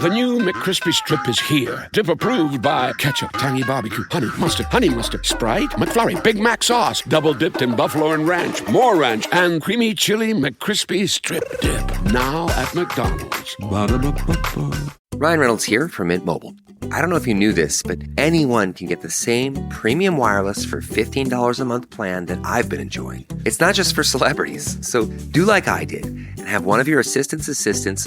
The new McCrispy Strip is here. Dip approved by ketchup, tangy barbecue, honey mustard, Sprite, McFlurry, Big Mac sauce, double dipped in buffalo and ranch, more ranch, and creamy chili McCrispy Strip Dip. Now at McDonald's. Ba-da-ba-ba-ba. Ryan Reynolds here from Mint Mobile. I don't know if you knew this, but anyone can get the same premium wireless for $15 a month plan that I've been enjoying. It's not just for celebrities. So do like I did and have one of your assistants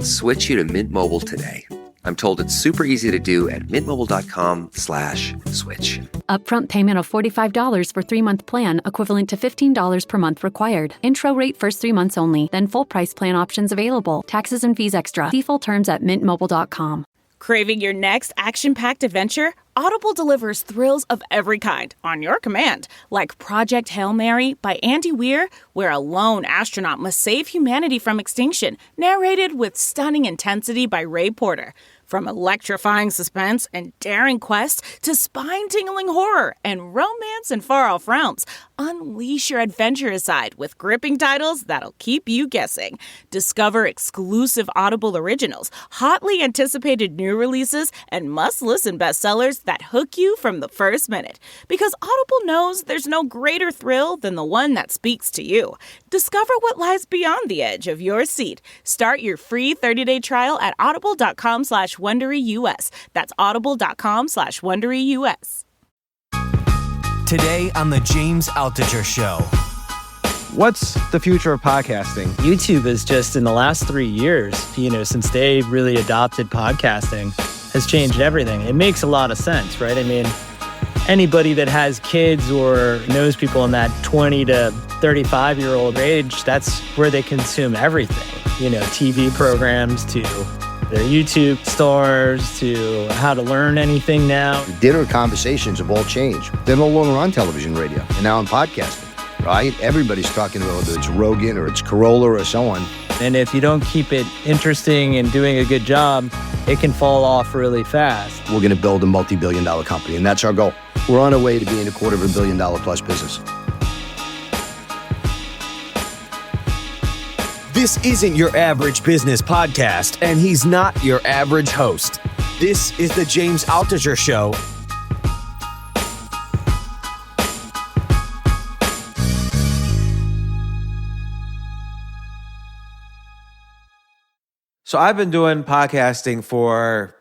switch you to Mint Mobile today. I'm told it's super easy to do at mintmobile.com/switch. Upfront payment of $45 for 3-month plan, equivalent to $15 per month required. Intro rate first 3 months only, then full price plan options available. Taxes and fees extra. See full terms at mintmobile.com. Craving your next action-packed adventure? Audible delivers thrills of every kind on your command, like Project Hail Mary by Andy Weir, where a lone astronaut must save humanity from extinction, narrated with stunning intensity by Ray Porter. From electrifying suspense and daring quest to spine-tingling horror and romance in far-off realms, unleash your adventurous side with gripping titles that'll keep you guessing. Discover exclusive Audible originals, hotly anticipated new releases, and must-listen bestsellers that hook you from the first minute. Because Audible knows there's no greater thrill than the one that speaks to you. Discover what lies beyond the edge of your seat. Start your free 30-day trial at audible.com/WonderyUS. That's audible.com/WonderyUS. Today on The James Altucher Show. What's the future of podcasting? YouTube is just in the last 3 years, since they really adopted podcasting, has changed everything. It makes a lot of sense, right? I mean, anybody that has kids or knows people in that 20 to 35-year-old age, that's where they consume everything. TV programs to their YouTube stars to how to learn anything now. Dinner conversations have all changed. They're no longer on television, radio, and now on podcasting, right? Everybody's talking about whether it's Rogan or it's Corolla or so on. And if you don't keep it interesting and doing a good job, it can fall off really fast. We're going to build a multi-billion-dollar company, and that's our goal. We're on our way to being a $250 million plus business. This isn't your average business podcast, and he's not your average host. This is The James Altucher Show. So I've been doing podcasting for,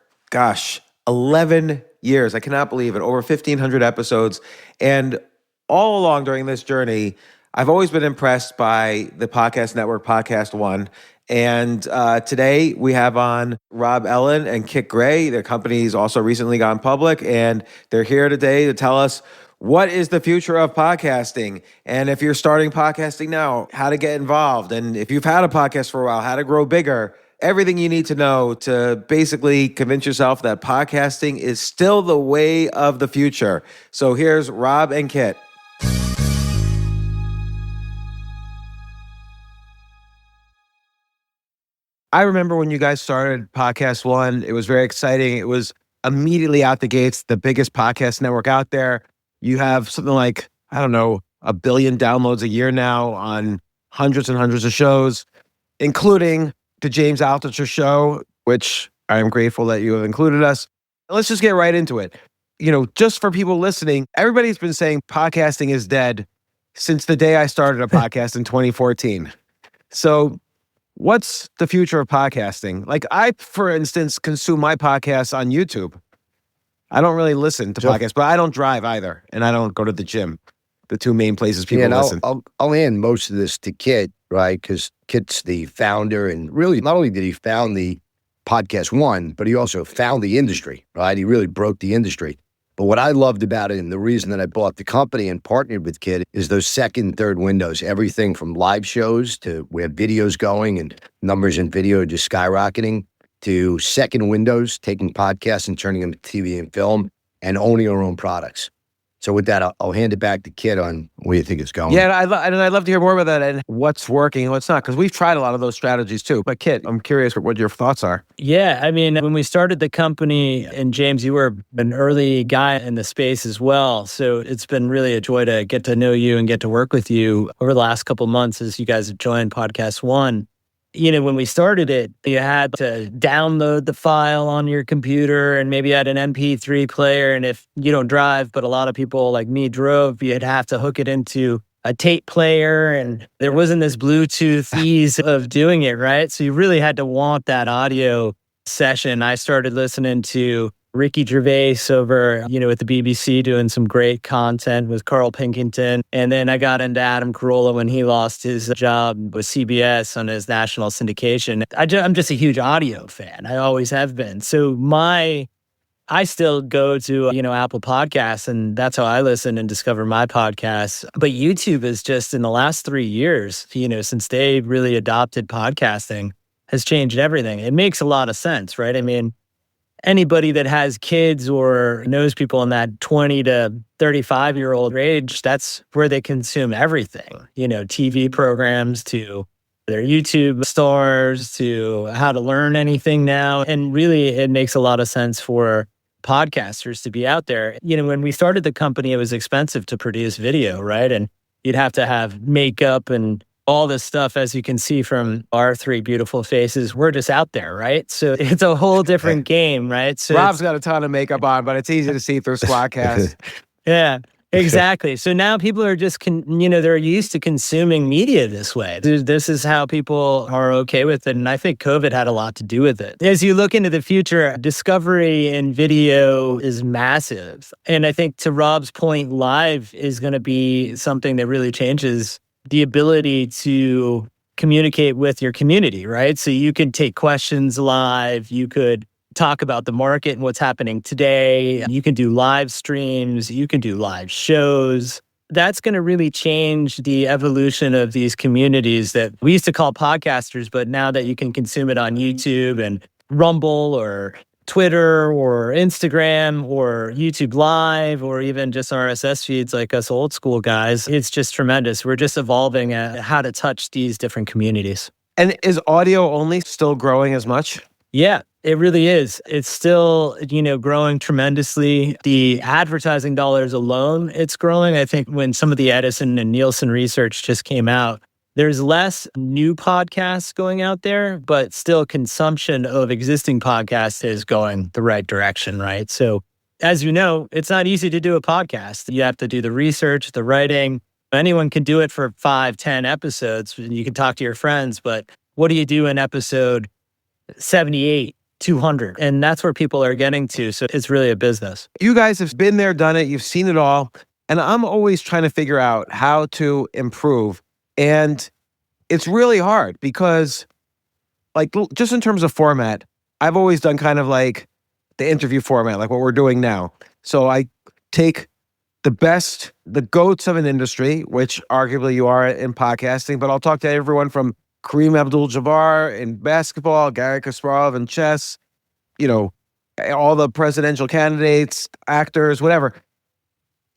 11 years. I cannot believe it. Over 1,500 episodes. And all along during this journey, I've always been impressed by the podcast network, PodcastOne. And today we have on Rob Ellin and Kit Gray. Their company's also recently gone public, and they're here today to tell us what is the future of podcasting. And if you're starting podcasting now, how to get involved. And if you've had a podcast for a while, how to grow bigger. Everything you need to know to basically convince yourself that podcasting is still the way of the future. So here's Rob and Kit. I remember when you guys started PodcastOne, it was very exciting. It was immediately out the gates, the biggest podcast network out there. You have something like, 1 billion downloads a year now on hundreds and hundreds of shows, including the James Altucher Show, which I am grateful that you have included us. Let's just get right into it. Just for people listening, everybody's been saying podcasting is dead since the day I started a podcast in 2014. So what's the future of podcasting? Like I, for instance, consume my podcasts on YouTube. I don't really listen to podcasts, but I don't drive either. And I don't go to the gym. The two main places people listen. I'll hand most of this to Kit, right? Because Kit's the founder, and really not only did he found the PodcastOne, but he also found the industry, right? He really broke the industry. But what I loved about it, and the reason that I bought the company and partnered with Kit, is those second, third windows. Everything from live shows to where video's going and numbers in video just skyrocketing, to second windows, taking podcasts and turning them to TV and film, and owning our own products. So with that, I'll hand it back to Kit on where you think it's going. Yeah, I'd love to hear more about that and what's working and what's not, because we've tried a lot of those strategies too. But Kit, I'm curious what your thoughts are. Yeah, I mean, when we started the company, and James, you were an early guy in the space as well. So it's been really a joy to get to know you and get to work with you over the last couple of months as you guys have joined PodcastOne. when we started it, you had to download the file on your computer and maybe you had an MP3 player. And if you don't drive, but a lot of people like me drove, you'd have to hook it into a tape player. And there wasn't this Bluetooth ease of doing it, right? So you really had to want that audio session. I started listening to Ricky Gervais over, at the BBC doing some great content with Carl Pilkington. And then I got into Adam Carolla when he lost his job with CBS on his national syndication. I'm just a huge audio fan. I always have been. So I still go to, Apple Podcasts, and that's how I listen and discover my podcasts. But YouTube is just in the last 3 years, since they really adopted podcasting, has changed everything. It makes a lot of sense, right? I mean, anybody that has kids or knows people in that 20 to 35-year-old range, that's where they consume everything, TV programs to their YouTube stars to how to learn anything now. And really, it makes a lot of sense for podcasters to be out there. When we started the company, it was expensive to produce video, right? And you'd have to have makeup and all this stuff, as you can see from our three beautiful faces. We're just out there, right? So it's a whole different game, right? So Rob's got a ton of makeup on, but it's easy to see through Squadcast. Yeah, exactly. So now people are just, they're used to consuming media this way. This is how people are okay with it. And I think COVID had a lot to do with it. As you look into the future, discovery in video is massive. And I think to Rob's point, live is going to be something that really changes the ability to communicate with your community, right? So you can take questions live. You could talk about the market and what's happening today. You can do live streams. You can do live shows. That's going to really change the evolution of these communities that we used to call podcasters, but now that you can consume it on YouTube and Rumble or Twitter or Instagram or YouTube Live or even just RSS feeds like us old school guys, it's just tremendous. We're just evolving at how to touch these different communities. And is audio only still growing as much? Yeah, it really is. It's still, growing tremendously. The advertising dollars alone, it's growing. I think when some of the Edison and Nielsen research just came out, there's less new podcasts going out there, but still consumption of existing podcasts is going the right direction, right? So as you know, it's not easy to do a podcast. You have to do the research, the writing. Anyone can do it for 5, 10 episodes. You can talk to your friends, but what do you do in episode 78, 200? And that's where people are getting to. So it's really a business. You guys have been there, done it. You've seen it all. And I'm always trying to figure out how to improve. And it's really hard because, just in terms of format, I've always done kind of like the interview format, like what we're doing now. So I take the GOATs of an industry, which arguably you are in podcasting, but I'll talk to everyone from Kareem Abdul-Jabbar in basketball, Garry Kasparov in chess, all the presidential candidates, actors, whatever.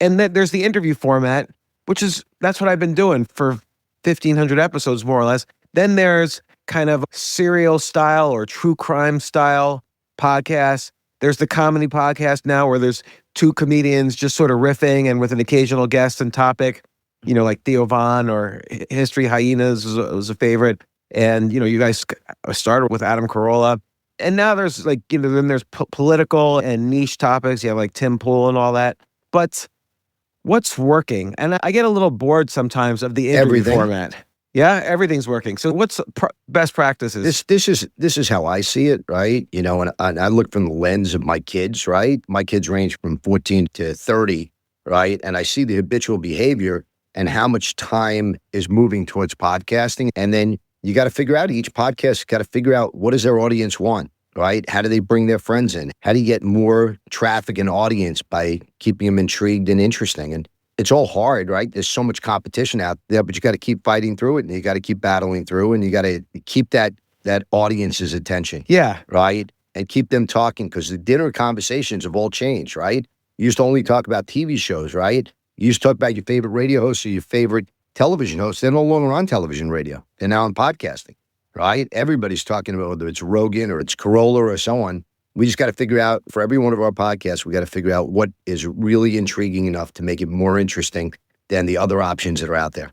And then there's the interview format, that's what I've been doing for 1,500 episodes, more or less. Then there's kind of serial style or true crime style podcasts. There's the comedy podcast now where there's two comedians just sort of riffing and with an occasional guest and topic, like Theo Von or History Hyenas was a favorite. And, you guys started with Adam Carolla. And now there's then there's political and niche topics. You have like Tim Pool and all that. But what's working? And I get a little bored sometimes of the interview format. Yeah, everything's working. So what's best practices? This is how I see it, right? And I look from the lens of my kids, right? My kids range from 14 to 30, right? And I see the habitual behavior and how much time is moving towards podcasting. And then you got to figure out each podcast, got to figure out what does their audience want, right? How do they bring their friends in? How do you get more traffic and audience by keeping them intrigued and interesting? And it's all hard, right? There's so much competition out there, but you got to keep fighting through it and you got to keep battling through and you got to keep that audience's attention. Yeah. Right? And keep them talking because the dinner conversations have all changed, right? You used to only talk about TV shows, right? You used to talk about your favorite radio hosts or your favorite television hosts. They're no longer on television radio. They're now on podcasting, right? Everybody's talking about whether it's Rogan or it's Carolla or so on. We just got to figure out, for every one of our podcasts, we got to figure out what is really intriguing enough to make it more interesting than the other options that are out there.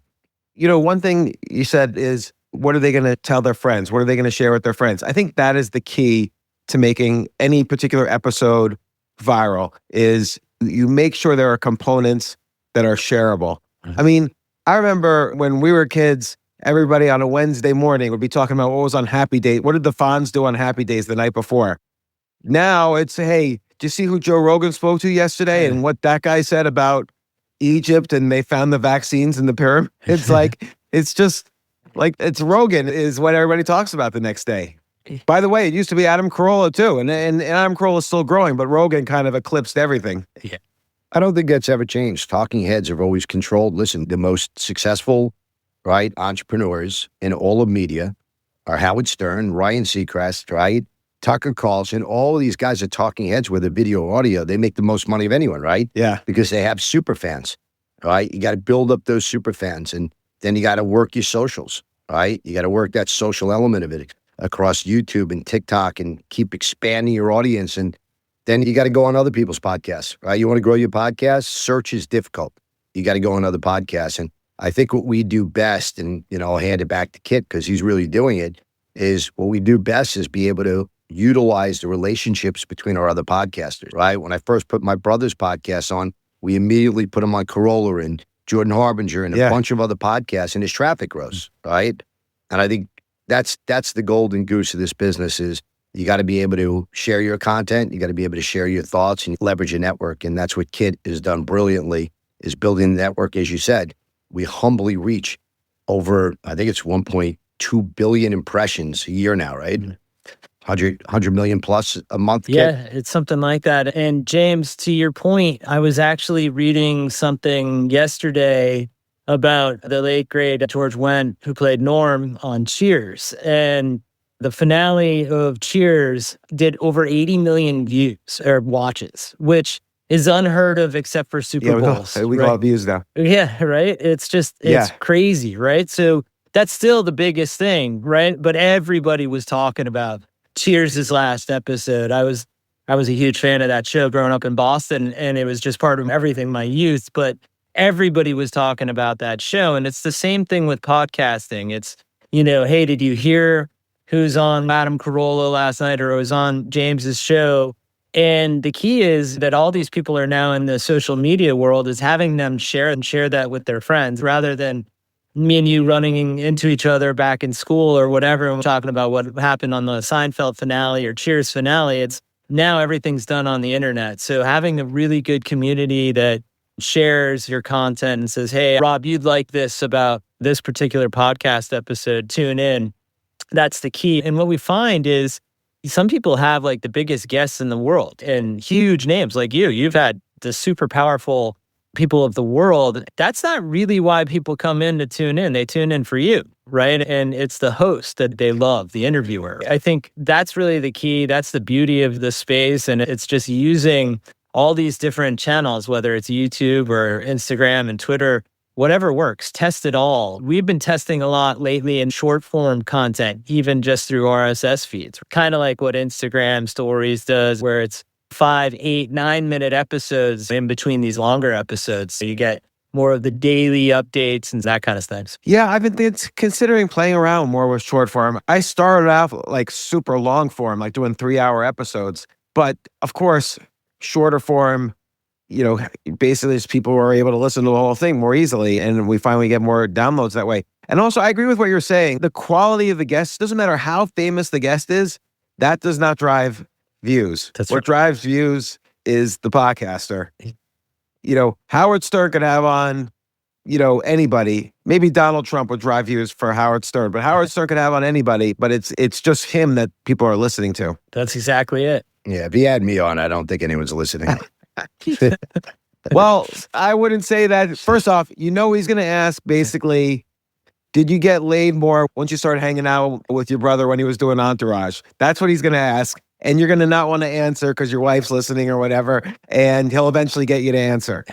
One thing you said is what are they going to tell their friends? What are they going to share with their friends? I think that is the key to making any particular episode viral, is you make sure there are components that are shareable. I mean, I remember when we were kids, everybody on a Wednesday morning would be talking about what was on Happy Day. What did the Fonz do on Happy Days the night before? Now it's, hey, do you see who Joe Rogan spoke to yesterday and what that guy said about Egypt and they found the vaccines in the pyramid? It's like, it's just like, it's Rogan is what everybody talks about the next day. By the way, it used to be Adam Carolla too. And Adam Carolla is still growing, but Rogan kind of eclipsed everything. Yeah. I don't think that's ever changed. Talking heads have always controlled. Listen, the most successful, right, entrepreneurs in all of media are Howard Stern, Ryan Seacrest, right, Tucker Carlson. All of these guys are talking heads with a video audio. They make the most money of anyone, right? Yeah. Because they have super fans, right? You got to build up those super fans, and then you got to work your socials, right? You got to work that social element of it across YouTube and TikTok and keep expanding your audience. And then you got to go on other people's podcasts, right? You want to grow your podcast? Search is difficult. You got to go on other podcasts. And I think what we do best, and, I'll hand it back to Kit because he's really doing it, is what we do best is be able to utilize the relationships between our other podcasters, right? When I first put my brother's podcast on, we immediately put him on Carolla and Jordan Harbinger and a bunch of other podcasts, and his traffic grows, right? And I think that's the golden goose of this business is you got to be able to share your content. You got to be able to share your thoughts and leverage a network. And that's what Kit has done brilliantly, is building the network. As you said, we humbly reach over, I think it's 1.2 billion impressions a year now, right? 100 million plus a month. Kit? Yeah, it's something like that. And James, to your point, I was actually reading something yesterday about the late great George Wendt, who played Norm on Cheers. And the finale of Cheers did over 80 million views or watches, which is unheard of except for Super Bowls. We got views now. Yeah, right? It's crazy, right? So that's still the biggest thing, right? But everybody was talking about Cheers' last episode. I was a huge fan of that show growing up in Boston, and it was just part of everything, my youth. But everybody was talking about that show. And it's the same thing with podcasting. It's, hey, did you hear who's on Adam Carolla last night or was on James's show? And the key is that all these people are now in the social media world, is having them share that with their friends rather than me and you running into each other back in school or whatever, and talking about what happened on the Seinfeld finale or Cheers finale. It's now everything's done on the internet. So having a really good community that shares your content and says, hey, Rob, you'd like this about this particular podcast episode, tune in. That's the key. And what we find is some people have like the biggest guests in the world and huge names like you. You've had the super powerful people of the world. That's not really why people come in to tune in. They tune in for you, right? And it's the host that they love, the interviewer. I think that's really the key. That's the beauty of the space. And it's just using all these different channels, whether it's YouTube or Instagram and Twitter, whatever works, test it all. We've been testing a lot lately in short form content, even just through RSS feeds, kind of like what Instagram Stories does, where it's 5, 8, 9-minute episodes in between these longer episodes. So you get more of the daily updates and that kind of things. Yeah, I've been considering playing around more with short form. I started off like super long form, like doing 3-hour episodes. But of course, shorter form, basically just people are able to listen to the whole thing more easily. And we find we get more downloads that way. And also, I agree with what you're saying. The quality of the guest, doesn't matter how famous the guest is, that does not drive views. What drives views is the podcaster. Howard Stern could have on, anybody. Maybe Donald Trump would drive views for Howard Stern, but Howard Stern could have on anybody, but it's just him that people are listening to. That's exactly it. Yeah, if he had me on, I don't think anyone's listening. Well, I wouldn't say that. First off, he's going to ask basically, did you get laid more once you started hanging out with your brother when he was doing Entourage? That's what he's going to ask. And you're going to not want to answer because your wife's listening or whatever. And he'll eventually get you to answer.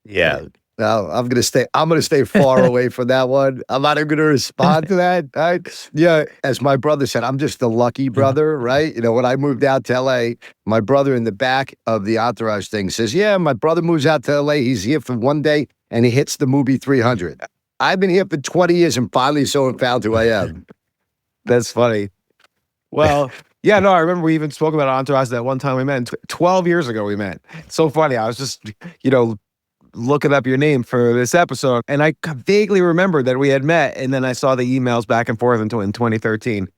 Yeah. No, I'm going to stay far away from that one. I'm not even going to respond to that. Right? Yeah. As my brother said, I'm just the lucky brother, right? When I moved out to LA, my brother in the back of the Entourage thing says, yeah, my brother moves out to LA. He's here for one day and he hits the movie 300. I've been here for 20 years and finally someone found who I am. That's funny. Well, yeah, no, I remember we even spoke about Entourage that one time we met. 12 years ago we met. It's so funny. I was just, looking up your name for this episode, and I vaguely remembered that we had met, and then I saw the emails back and forth in 2013.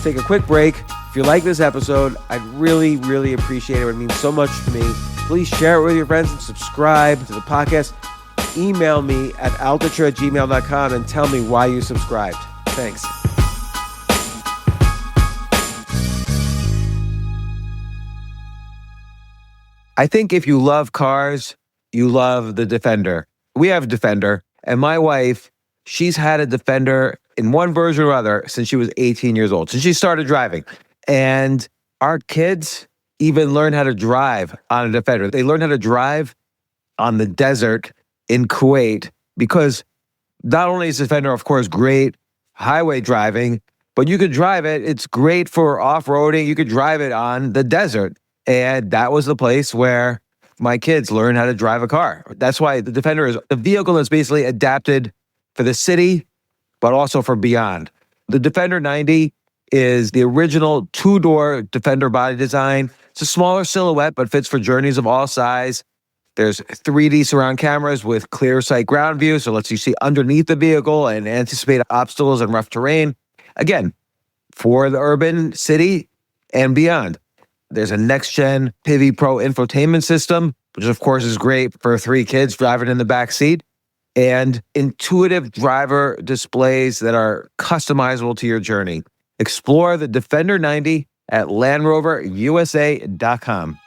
Take a quick break. If you like this episode, I'd really, really appreciate it. It would mean so much to me. Please share it with your friends and subscribe to the podcast. Email me at altucher@gmail.com and tell me why you subscribed. Thanks. I think if you love cars, you love the Defender. We have a Defender, and my wife, she's had a Defender in one version or other since she was 18 years old, since she started driving. And our kids even learn how to drive on a Defender. They learn how to drive on the desert in Kuwait because not only is Defender, of course, great highway driving, but you could drive it. It's great for off-roading. You could drive it on the desert. And that was the place where my kids learned how to drive a car. That's why the Defender is a vehicle that's basically adapted for the city, but also for beyond. The Defender 90 is the original two-door Defender body design. It's a smaller silhouette, but fits for journeys of all size. There's 3D surround cameras with clear sight ground view, so it lets you see underneath the vehicle and anticipate obstacles and rough terrain. Again, for the urban city and beyond. There's a next-gen Pivi Pro infotainment system, which of course is great for 3 kids driving in the back seat, and intuitive driver displays that are customizable to your journey. Explore the Defender 90 at LandRoverUSA.com.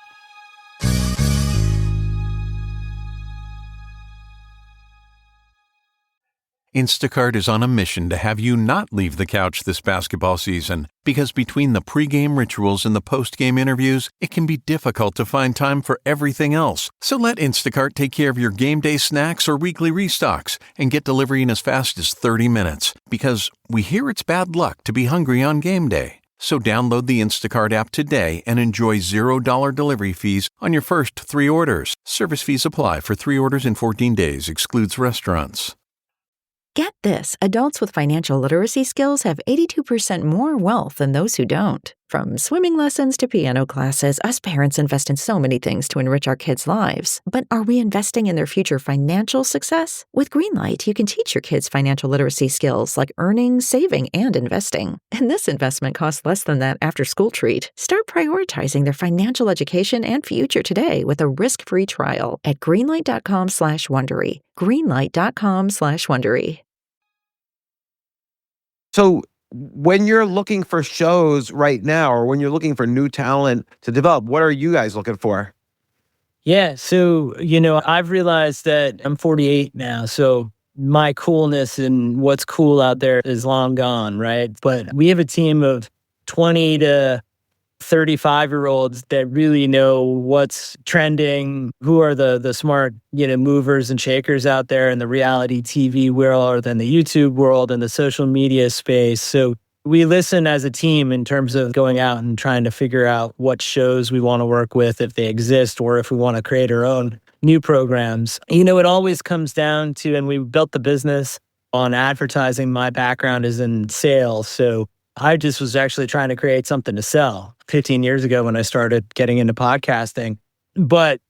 Instacart is on a mission to have you not leave the couch this basketball season because between the pregame rituals and the postgame interviews, it can be difficult to find time for everything else. So let Instacart take care of your game day snacks or weekly restocks and get delivery in as fast as 30 minutes because we hear it's bad luck to be hungry on game day. So download the Instacart app today and enjoy $0 delivery fees on your first 3 orders. Service fees apply for 3 orders in 14 days. Excludes restaurants. Get this, adults with financial literacy skills have 82% more wealth than those who don't. From swimming lessons to piano classes, us parents invest in so many things to enrich our kids' lives. But are we investing in their future financial success? With Greenlight, you can teach your kids financial literacy skills like earning, saving, and investing. And this investment costs less than that after-school treat. Start prioritizing their financial education and future today with a risk-free trial at greenlight.com/Wondery. greenlight.com/Wondery. So when you're looking for shows right now, or when you're looking for new talent to develop, what are you guys looking for? Yeah, so, I've realized that I'm 48 now, so my coolness and what's cool out there is long gone, right? But we have a team of 20 to 35-year-olds that really know what's trending, who are the smart, movers and shakers out there in the reality TV world and the YouTube world and the social media space. So we listen as a team in terms of going out and trying to figure out what shows we want to work with, if they exist, or if we want to create our own new programs. It always comes down to, and we built the business on advertising. My background is in sales, so I just was actually trying to create something to sell 15 years ago when I started getting into podcasting. But,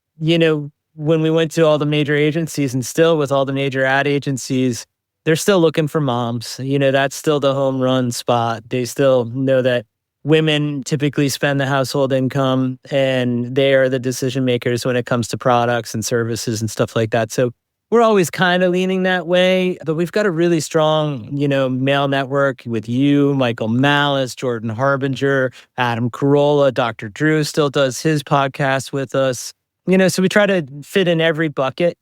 when we went to all the major agencies and still with all the major ad agencies, they're still looking for moms. That's still the home run spot. They still know that women typically spend the household income and they are the decision makers when it comes to products and services and stuff like that. So we're always kind of leaning that way, but we've got a really strong, male network with you, Michael Malice, Jordan Harbinger, Adam Carolla, Dr. Drew still does his podcast with us. So we try to fit in every bucket.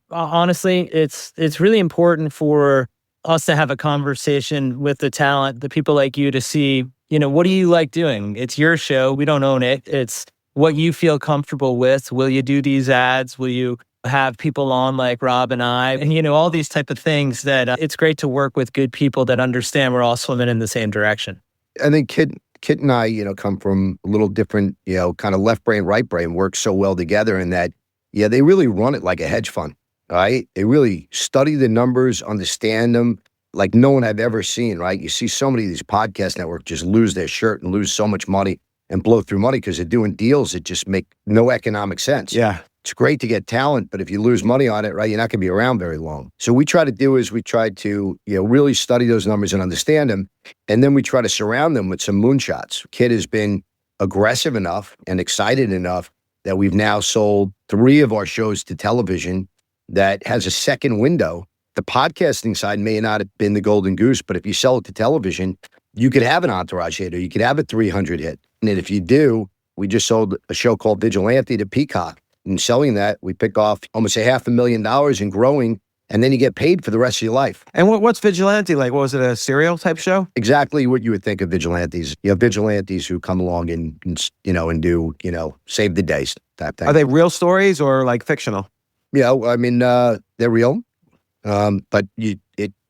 Honestly, it's really important for us to have a conversation with the talent, the people like you, to see, what do you like doing? It's your show. We don't own it. It's what you feel comfortable with. Will you do these ads? Will you have people on like Rob and I, and all these type of things that it's great to work with good people that understand we're all swimming in the same direction. I think Kit and I, come from a little different, kind of left brain, right brain, work so well together in that, Yeah, they really run it like a hedge fund, right? They really study the numbers, understand them like no one I've ever seen, right? You see so many of these podcast networks just lose their shirt and lose so much money and blow through money because they're doing deals that just make no economic sense. Yeah. It's great to get talent, but if you lose money on it, right, you're not going to be around very long. So we try to really study those numbers and understand them. And then we try to surround them with some moonshots. Kid has been aggressive enough and excited enough that we've now sold 3 of our shows to television that has a second window. The podcasting side may not have been the golden goose, but if you sell it to television, you could have an Entourage hit or you could have a 300 hit. And if you do, we just sold a show called Vigilante to Peacock. And selling that, we pick off almost $500,000 and growing, and then you get paid for the rest of your life. And what's Vigilante like? What was it, a serial type show? Exactly what you would think of vigilantes. You have vigilantes who come along and do, save the day type thing. Are they real stories or like fictional? Yeah, I mean, they're real. But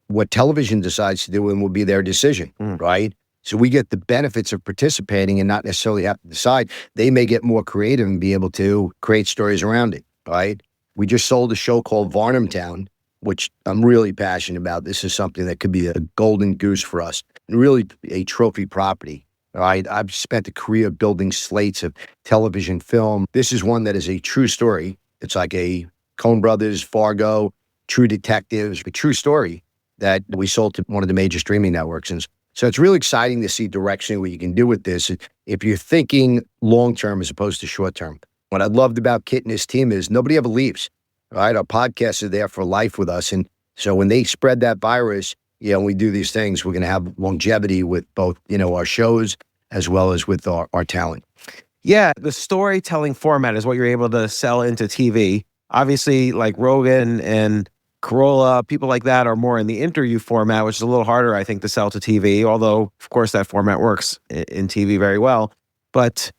what television decides to do will be their decision, right? So we get the benefits of participating and not necessarily have to decide. They may get more creative and be able to create stories around it, right? We just sold a show called Varnamtown, which I'm really passionate about. This is something that could be a golden goose for us, and really a trophy property, right? I've spent a career building slates of television film. This is one that is a true story. It's like a Coen Brothers, Fargo, True Detectives, a true story that we sold to one of the major streaming networks. And so it's really exciting to see direction what you can do with this if you're thinking long-term as opposed to short-term. What I loved about Kit and his team is nobody ever leaves, right? Our podcasts are there for life with us. And so when they spread that virus, when we do these things, we're going to have longevity with both, our shows as well as with our talent. Yeah, the storytelling format is what you're able to sell into TV. Obviously, like Rogan and Corolla, people like that are more in the interview format, which is a little harder, I think, to sell to TV, although, of course, that format works in TV very well. But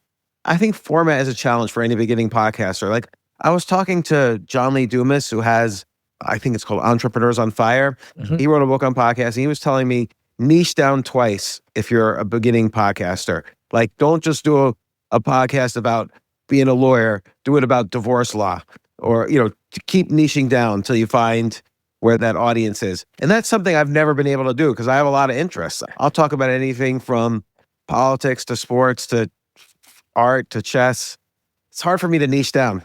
I think format is a challenge for any beginning podcaster. Like, I was talking to John Lee Dumas, who has, I think it's called Entrepreneurs on Fire. He wrote a book on podcasting. He was telling me, niche down twice if you're a beginning podcaster. Like, don't just do a podcast about being a lawyer, do it about divorce law. Or, to keep niching down until you find where that audience is. And that's something I've never been able to do because I have a lot of interests. I'll talk about anything from politics to sports to art to chess. It's hard for me to niche down.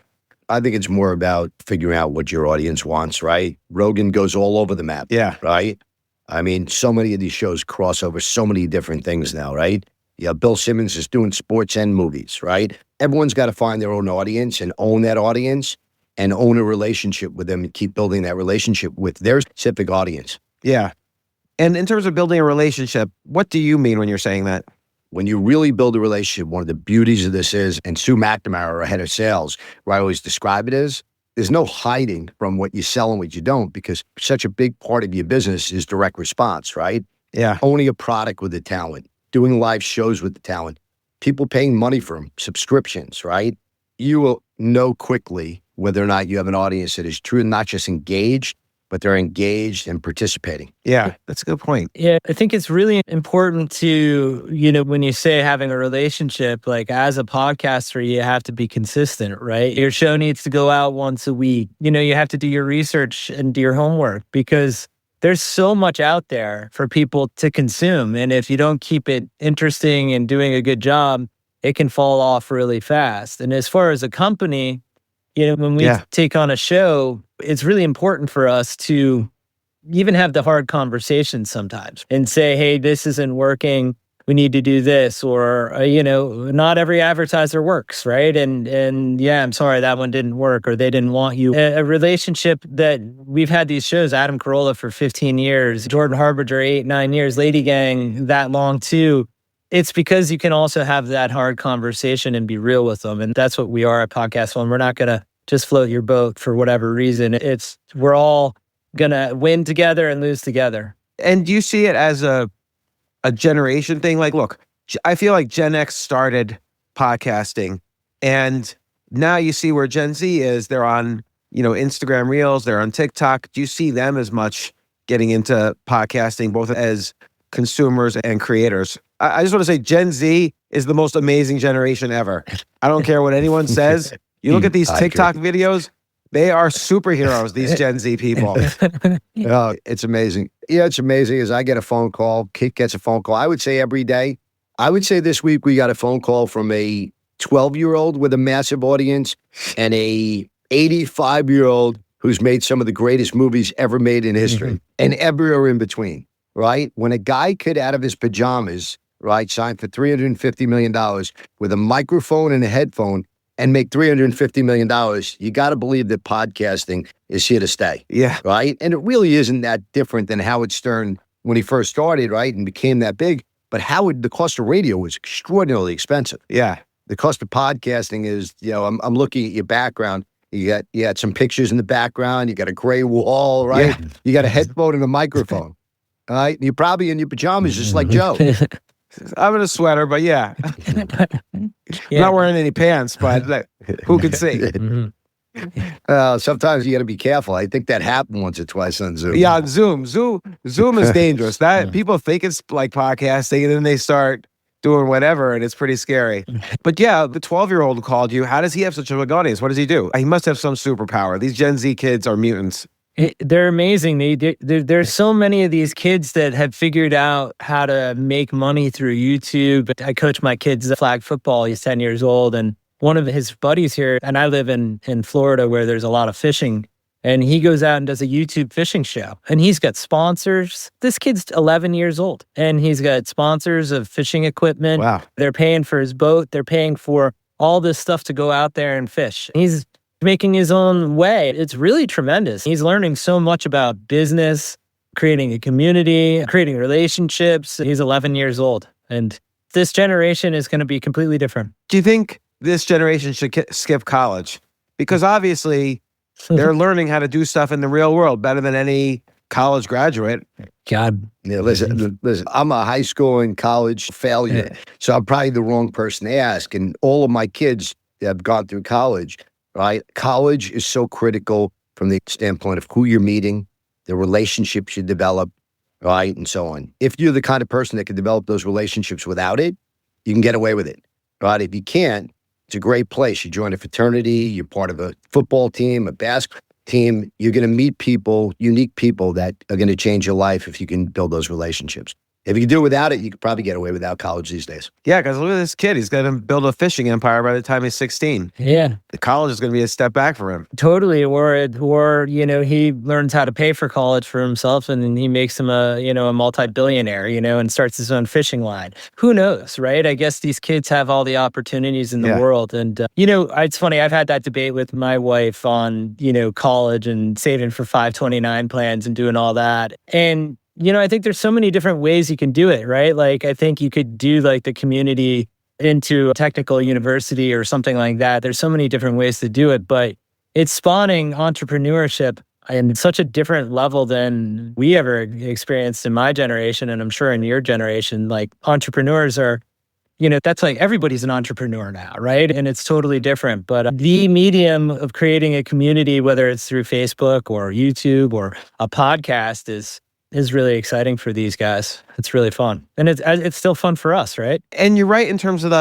I think it's more about figuring out what your audience wants, right? Rogan goes all over the map. Yeah. Right? I mean, so many of these shows cross over so many different things now, right? Yeah, Bill Simmons is doing sports and movies, right? Everyone's got to find their own audience and own that audience. And own a relationship with them and keep building that relationship with their specific audience. Yeah. And in terms of building a relationship, what do you mean when you're saying that? When you really build a relationship, one of the beauties of this is, and Sue McNamara, our head of sales, where I always describe it as, there's no hiding from what you sell and what you don't, because such a big part of your business is direct response, right? Yeah. Owning a product with the talent, doing live shows with the talent, people paying money for them, subscriptions, right? You will know quickly whether or not you have an audience that is true, not just engaged, but they're engaged and participating. Yeah, that's a good point. Yeah, I think it's really important to, when you say having a relationship, like as a podcaster, you have to be consistent, right? Your show needs to go out once a week. You have to do your research and do your homework because there's so much out there for people to consume. And if you don't keep it interesting and doing a good job, it can fall off really fast. And as far as a company, when we take on a show, it's really important for us to even have the hard conversations sometimes and say, hey, this isn't working. We need to do this. Or, not every advertiser works, right? And yeah, I'm sorry, that one didn't work or they didn't want you. A relationship that we've had these shows, Adam Carolla for 15 years, Jordan Harbinger 8-9 years, Lady Gang that long too. It's because you can also have that hard conversation and be real with them. And that's what we are at PodcastOne. We're not going to just float your boat for whatever reason. We're all going to win together and lose together. And do you see it as a generation thing? Like, look, I feel like Gen X started podcasting and now you see where Gen Z is. They're on, Instagram Reels, they're on TikTok. Do you see them as much getting into podcasting, both as consumers and creators? I just want to say Gen Z is the most amazing generation ever. I don't care what anyone says. You look at these TikTok videos, they are superheroes, these Gen Z people. It's amazing. Yeah, it's amazing as I get a phone call, Kit gets a phone call. I would say every day. I would say this week we got a phone call from a 12-year-old with a massive audience and a 85-year-old who's made some of the greatest movies ever made in history and everywhere in between, right? When a guy could, out of his pajamas, right, sign for $350 million with a microphone and a headphone and make $350 million, you got to believe that podcasting is here to stay. Yeah. Right? And it really isn't that different than Howard Stern when he first started, right, and became that big. But the cost of radio was extraordinarily expensive. Yeah. The cost of podcasting is, I'm looking at your background. You got some pictures in the background. You got a gray wall, right? Yeah. You got a headphone and a microphone, all right? And you're probably in your pajamas just like Joe. I'm in a sweater, but yeah. I'm not wearing any pants, but who can see? Sometimes you got to be careful. I think that happened once or twice on Zoom. Yeah, on Zoom is dangerous. People think it's like podcasting, and then they start doing whatever, and it's pretty scary. But yeah, the 12-year-old called you. How does he have such a big audience? What does he do? He must have some superpower. These Gen Z kids are mutants. They're amazing. There's so many of these kids that have figured out how to make money through YouTube. I coach my kids flag football. He's 10 years old, and one of his buddies here, and I live in Florida where there's a lot of fishing, and he goes out and does a YouTube fishing show, and he's got sponsors. This kid's 11 years old, and he's got sponsors of fishing equipment. Wow. They're paying for his boat. They're paying for all this stuff to go out there and fish. He's making his own way. It's really tremendous. He's learning so much about business, creating a community, creating relationships. He's 11 years old, and this generation is going to be completely different. Do you think this generation should skip college? Because obviously they're learning how to do stuff in the real world better than any college graduate. God. Yeah, listen, I'm a high school and college failure, so I'm probably the wrong person to ask. And all of my kids have gone through college, right? College is so critical from the standpoint of who you're meeting, the relationships you develop, right, and so on. If you're the kind of person that can develop those relationships without it, you can get away with it, right? If you can't, it's a great place. You join a fraternity, you're part of a football team, a basketball team. You're going to meet people, unique people that are going to change your life if you can build those relationships. If you do it without it, you could probably get away without college these days. Yeah, because look at this kid. He's going to build a fishing empire by the time he's 16. Yeah. The college is going to be a step back for him. Totally. Or he learns how to pay for college for himself, and then he makes him a multi-billionaire, and starts his own fishing line. Who knows, right? I guess these kids have all the opportunities in the world. And, it's funny. I've had that debate with my wife on, college and saving for 529 plans and doing all that. And I think there's so many different ways you can do it, right? Like, I think you could do like the community into a technical university or something like that. There's so many different ways to do it, but it's spawning entrepreneurship in such a different level than we ever experienced in my generation. And I'm sure in your generation, like entrepreneurs are, that's like everybody's an entrepreneur now, right? And it's totally different. But the medium of creating a community, whether it's through Facebook or YouTube or a podcast, is really exciting for these guys. It's really fun. And it's still fun for us, right? And you're right in terms of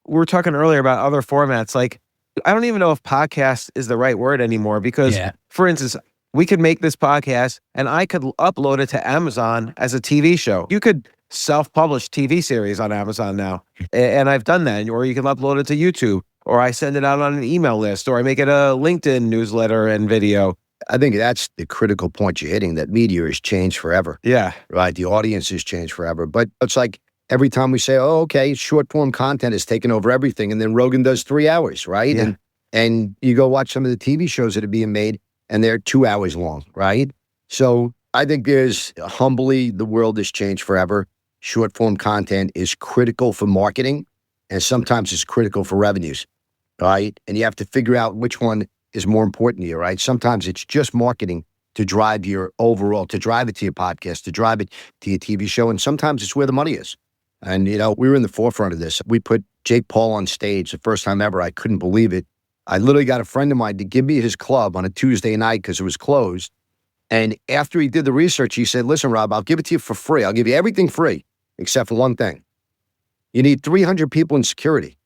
we were talking earlier about other formats. Like, I don't even know if podcast is the right word anymore because, for instance, we could make this podcast and I could upload it to Amazon as a TV show. You could self-publish TV series on Amazon now. And I've done that. Or you can upload it to YouTube, or I send it out on an email list, or I make it a LinkedIn newsletter and video. I think that's the critical point you're hitting, that media has changed forever. Yeah. Right? The audience has changed forever. But it's like every time we say, oh, okay, short form content has taken over everything. And then Rogan does 3 hours, right? Yeah. And you go watch some of the TV shows that are being made and they're 2 hours long, right? So I think humbly, the world has changed forever. Short form content is critical for marketing, and sometimes it's critical for revenues, right? And you have to figure out which one is more important to you, right? Sometimes it's just marketing to drive your overall, to drive it to your podcast, to drive it to your TV show. And sometimes it's where the money is. And, we were in the forefront of this. We put Jake Paul on stage the first time ever. I couldn't believe it. I literally got a friend of mine to give me his club on a Tuesday night because it was closed. And after he did the research, he said, listen, Rob, I'll give it to you for free. I'll give you everything free except for one thing. You need 300 people in security.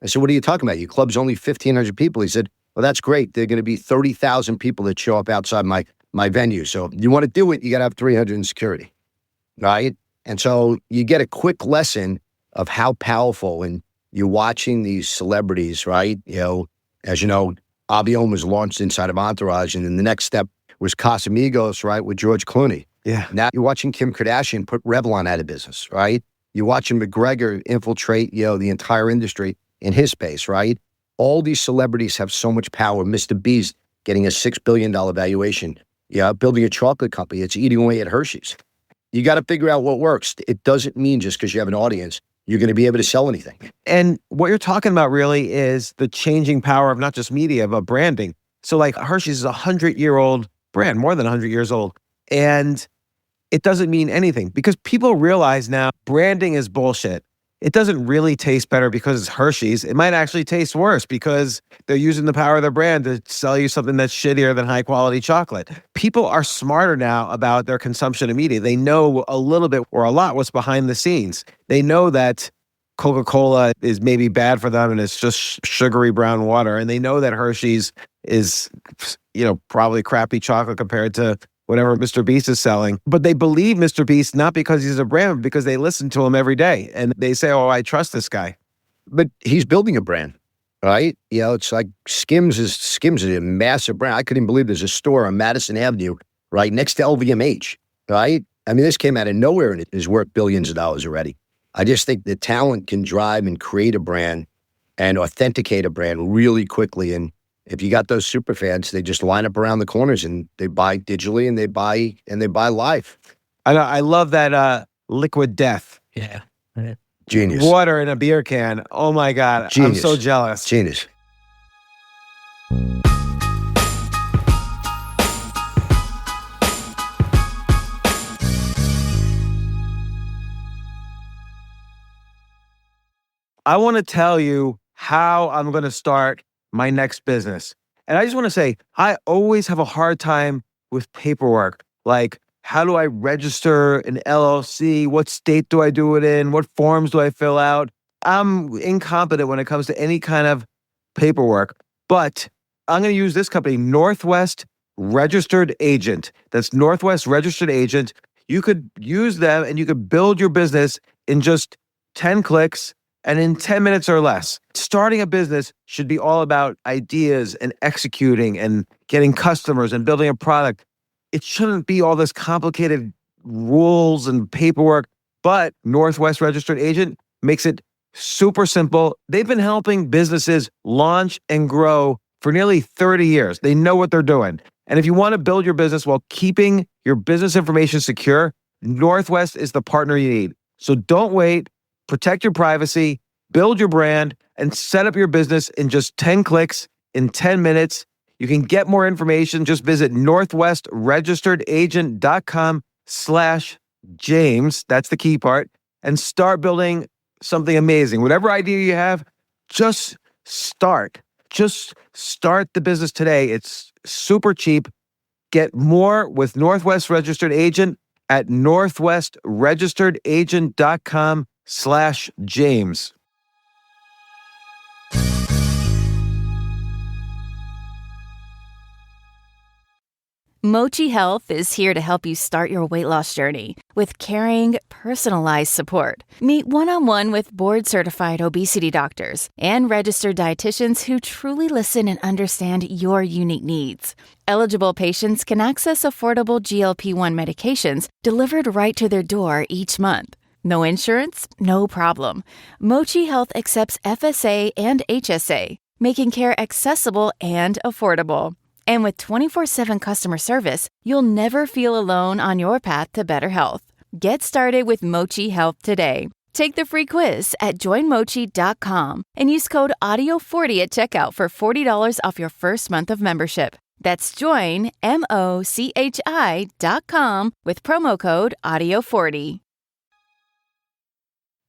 I said, what are you talking about? Your club's only 1,500 people. He said, well, that's great. There are going to be 30,000 people that show up outside my venue. So you want to do it, you got to have 300 in security, right? And so you get a quick lesson of how powerful, and you're watching these celebrities, right? As you know, Avion was launched inside of Entourage, and then the next step was Casamigos, right, with George Clooney. Yeah. Now you're watching Kim Kardashian put Revlon out of business, right? You're watching McGregor infiltrate, the entire industry in his space, right? All these celebrities have so much power. Mr. Beast getting a $6 billion valuation, building a chocolate company. It's eating away at Hershey's. You got to figure out what works. It doesn't mean just because you have an audience, you're going to be able to sell anything. And what you're talking about really is the changing power of not just media, but branding. So like Hershey's is a 100-year-old brand, more than 100 years old. And it doesn't mean anything because people realize now branding is bullshit. It doesn't really taste better because it's Hershey's. It might actually taste worse because they're using the power of their brand to sell you something that's shittier than high quality chocolate. People are smarter now about their consumption of media. They know a little bit or a lot what's behind the scenes. They know that Coca-Cola is maybe bad for them and it's just sugary brown water. And they know that Hershey's is, probably crappy chocolate compared to whatever Mr. Beast is selling. But they believe Mr. Beast not because he's a brand, but because they listen to him every day. And they say, oh, I trust this guy. But he's building a brand, right? It's like Skims is a massive brand. I couldn't believe there's a store on Madison Avenue right next to LVMH, right? I mean, this came out of nowhere and it is worth billions of dollars already. I just think the talent can drive and create a brand and authenticate a brand really quickly. And if you got those super fans, they just line up around the corners and they buy digitally and they buy live. I love that Liquid Death. Yeah. Genius. Water in a beer can. Oh my God. Genius. I'm so jealous. Genius. I want to tell you how I'm going to start my next business. And I just want to say, I always have a hard time with paperwork. Like, how do I register an LLC? What state do I do it in? What forms do I fill out? I'm incompetent when it comes to any kind of paperwork, but I'm going to use this company, Northwest Registered Agent. That's Northwest Registered Agent. You could use them and you could build your business in just 10 clicks and in 10 minutes or less. Starting a business should be all about ideas and executing and getting customers and building a product. It shouldn't be all this complicated rules and paperwork, but Northwest Registered Agent makes it super simple. They've been helping businesses launch and grow for nearly 30 years. They know what they're doing. And if you want to build your business while keeping your business information secure, Northwest is the partner you need. So don't wait. Protect your privacy, build your brand, and set up your business in just 10 clicks in 10 minutes. You can get more information. Just visit northwestregisteredagent.com/James. That's the key part. And start building something amazing. Whatever idea you have, just start. Just start the business today. It's super cheap. Get more with Northwest Registered Agent at northwestregisteredagent.com/James. Mochi Health is here to help you start your weight loss journey with caring, personalized support. Meet one-on-one with board-certified obesity doctors and registered dietitians who truly listen and understand your unique needs. Eligible patients can access affordable GLP-1 medications delivered right to their door each month. No insurance? No problem. Mochi Health accepts FSA and HSA, making care accessible and affordable. And with 24/7 customer service, you'll never feel alone on your path to better health. Get started with Mochi Health today. Take the free quiz at joinmochi.com and use code AUDIO40 at checkout for $40 off your first month of membership. That's joinmochi.com with promo code AUDIO40.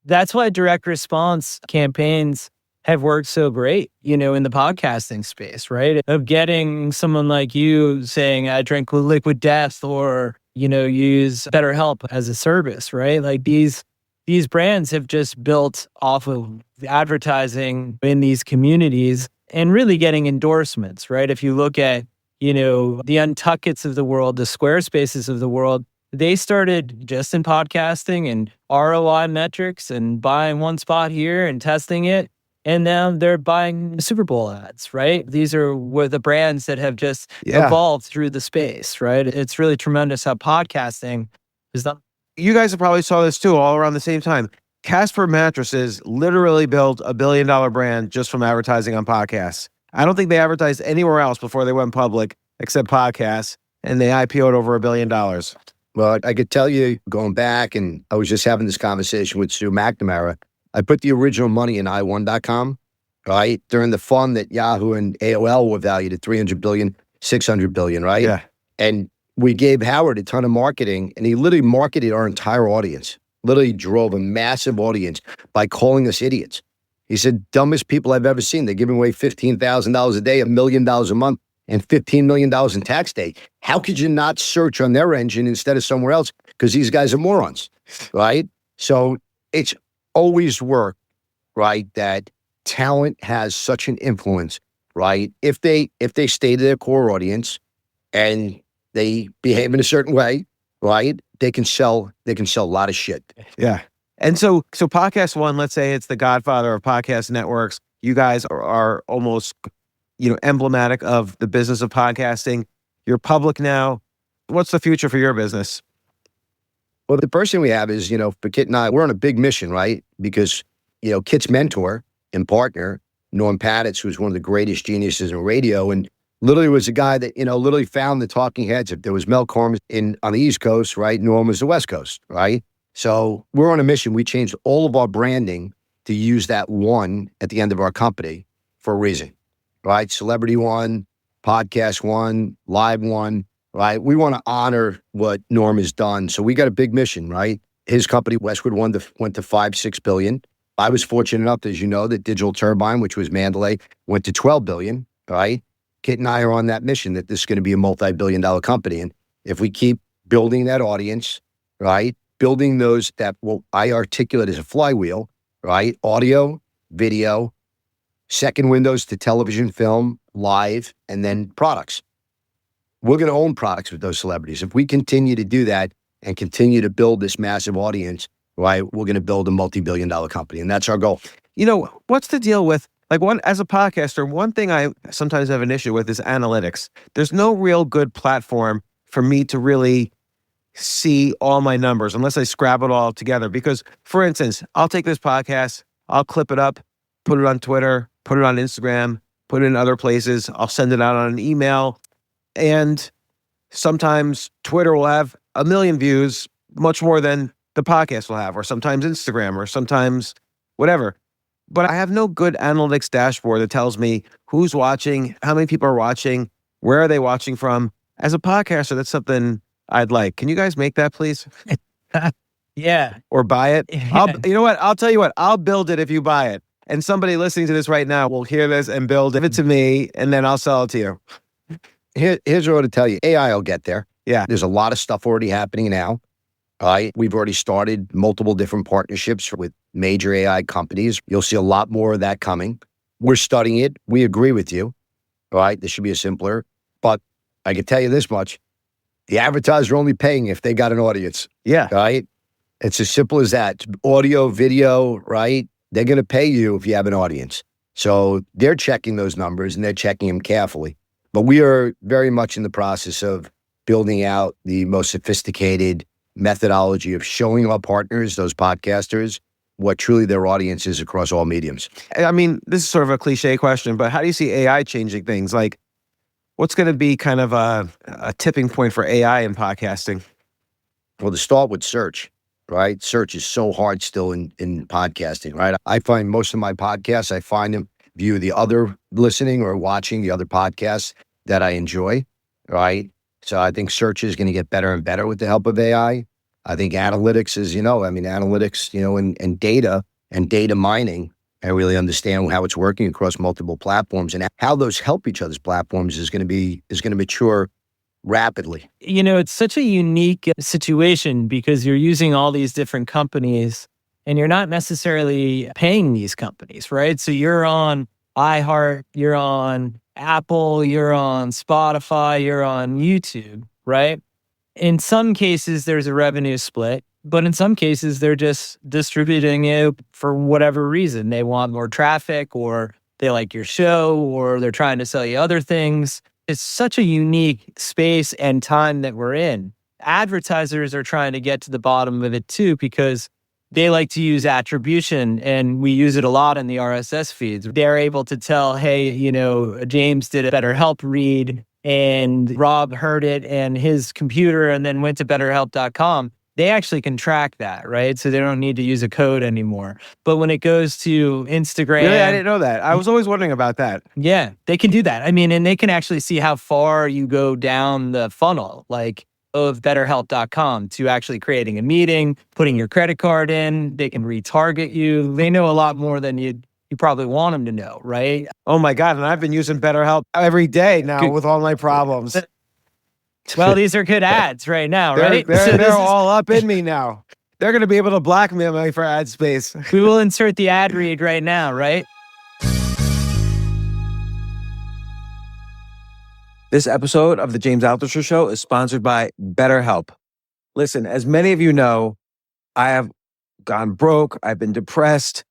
That's why direct response campaigns have worked so great, in the podcasting space, right? Of getting someone like you saying, I drink Liquid Death or, use BetterHelp as a service, right? Like these these brands have just built off of advertising in these communities and really getting endorsements, right? If you look at, the Untuckits of the world, the Squarespaces of the world, they started just in podcasting and ROI metrics and buying one spot here and testing it. And now they're buying Super Bowl ads, right? These are where the brands that have just evolved through the space, right? It's really tremendous how podcasting is done. You guys have probably saw this too, all around the same time. Casper Mattresses literally built a $1 billion brand just from advertising on podcasts. I don't think they advertised anywhere else before they went public except podcasts, and they IPO'd over $1 billion. Well, I could tell you, going back, and I was just having this conversation with Sue McNamara, I put the original money in i1.com, right? During the fund that Yahoo and AOL were valued at $300 billion, $600 billion, right? Yeah. And we gave Howard a ton of marketing, and he literally marketed our entire audience, literally drove a massive audience by calling us idiots. He said, dumbest people I've ever seen. They're giving away $15,000 a day, $1 million a month, and $15 million in tax day. How could you not search on their engine instead of somewhere else? Because these guys are morons, right? So it's always worked, right? That talent has such an influence, right? If they stay to their core audience and they behave in a certain way, right? They can sell a lot of shit. Yeah. And so PodcastOne, let's say it's the godfather of podcast networks. You guys are almost, emblematic of the business of podcasting. You're public now. What's the future for your business? Well, the first thing we have is, for Kit and I, we're on a big mission, right? Because, Kit's mentor and partner, Norm Patitz, who's one of the greatest geniuses in radio, and literally was a guy that, literally found the talking heads. If there was Mel Corm on the East Coast, right? Norm was the West Coast, right? So we're on a mission. We changed all of our branding to use that one at the end of our company for a reason, right? Celebrity One, Podcast One, Live One, right? We want to honor what Norm has done. So we got a big mission, right? His company, Westwood One, went to $5-6 billion. I was fortunate enough, as you know, that Digital Turbine, which was Mandalay, went to $12 billion, right? Kit and I are on that mission that this is going to be a multi-billion-dollar company. And if we keep building that audience, right? Building those that what I articulate as a flywheel, right? Audio, video, second windows to television, film, live, and then products. We're going to own products with those celebrities. If we continue to do that and continue to build this massive audience, right, we're going to build a multi-billion-dollar company. And that's our goal. What's the deal with, as a podcaster, one thing I sometimes have an issue with is analytics. There's no real good platform for me to really see all my numbers unless I scrap it all together. Because, for instance, I'll take this podcast, I'll clip it up, put it on Twitter, put it on Instagram, put it in other places. I'll send it out on an email. And sometimes Twitter will have 1 million views, much more than the podcast will have, or sometimes Instagram, or sometimes whatever. But I have no good analytics dashboard that tells me who's watching, how many people are watching, where are they watching from. As a podcaster, that's something I'd like. Can you guys make that, please? Yeah. Or buy it? Yeah. You know what? I'll tell you what. I'll build it if you buy it. And somebody listening to this right now will hear this and give it to me, and then I'll sell it to you. Here's what I want to tell you. AI will get there. Yeah. There's a lot of stuff already happening now. Right? We've already started multiple different partnerships with major AI companies. You'll see a lot more of that coming. We're studying it. We agree with you. Right? This should be a simpler. But I can tell you this much. The advertisers are only paying if they got an audience. Yeah. Right? It's as simple as that. It's audio, video, right? They're going to pay you if you have an audience. So they're checking those numbers and they're checking them carefully. But we are very much in the process of building out the most sophisticated methodology of showing our partners, those podcasters, what truly their audience is across all mediums. I mean, this is sort of a cliche question, but how do you see AI changing things? Like, what's going to be kind of a tipping point for AI in podcasting? Well, to start with search, right? Search is so hard still in podcasting, right? I find most of my podcasts, I find them via the other listening or watching the other podcasts that I enjoy, right? So I think search is going to get better and better with the help of AI. I think analytics is, analytics, and data mining. I really understand how it's working across multiple platforms and how those help each other's platforms is going to mature rapidly. It's such a unique situation because you're using all these different companies and you're not necessarily paying these companies, right? So you're on iHeart, you're on Apple, you're on Spotify, you're on YouTube, right? In some cases, there's a revenue split, but in some cases, they're just distributing it for whatever reason. They want more traffic, or they like your show, or they're trying to sell you other things. It's such a unique space and time that we're in. Advertisers are trying to get to the bottom of it too, because they like to use attribution, and we use it a lot in the RSS feeds. They're able to tell, hey, James did a BetterHelp read, and Rob heard it and his computer and then went to BetterHelp.com. They actually can track that, right? So they don't need to use a code anymore. But when it goes to Instagram... Really? I didn't know that. I was always wondering about that. Yeah, they can do that. I mean, and they can actually see how far you go down the funnel, like of BetterHelp.com, to actually creating a meeting, putting your credit card in. They can retarget you. They know a lot more than you probably want them to know, right? Oh my God. And I've been using BetterHelp every day now with all my problems. Well, these are good ads right now, right? They're all up in me now. They're going to be able to blackmail me for ad space. We will insert the ad read right now, right? This episode of the James Altucher Show is sponsored by BetterHelp. Listen, as many of you know, I have gone broke. I've been depressed.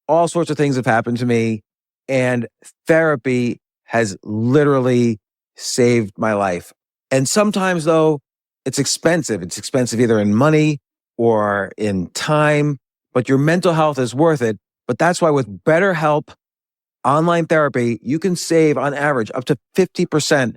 All sorts of things have happened to me. And therapy has literally saved my life. And sometimes, though, it's expensive. It's expensive either in money or in time, but your mental health is worth it. But that's why with BetterHelp online therapy, you can save on average up to 50%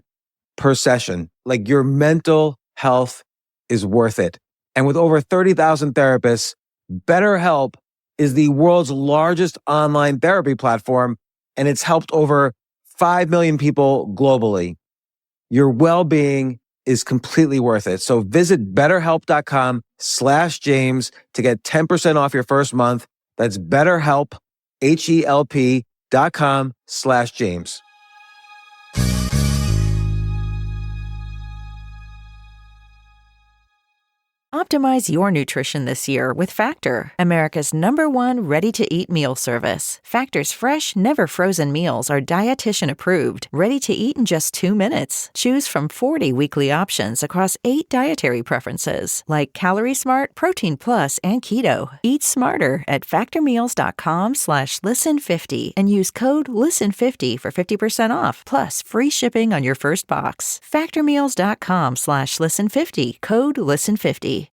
per session. Like, your mental health is worth it. And with over 30,000 therapists, BetterHelp is the world's largest online therapy platform, and it's helped over 5 million people globally. Your well-being is completely worth it. So visit BetterHelp.com/James to get 10% off your first month. That's BetterHelp, HELP.com/James. Optimize your nutrition this year with Factor, America's #1 ready-to-eat meal service. Factor's fresh, never frozen meals are dietitian approved, ready to eat in just 2 minutes. Choose from 40 weekly options across 8 dietary preferences, like Calorie Smart, Protein Plus, and Keto. Eat smarter at factormeals.com/listen50 and use code LISTEN50 for 50% off, plus free shipping on your first box. Factormeals.com/listen50, code LISTEN50.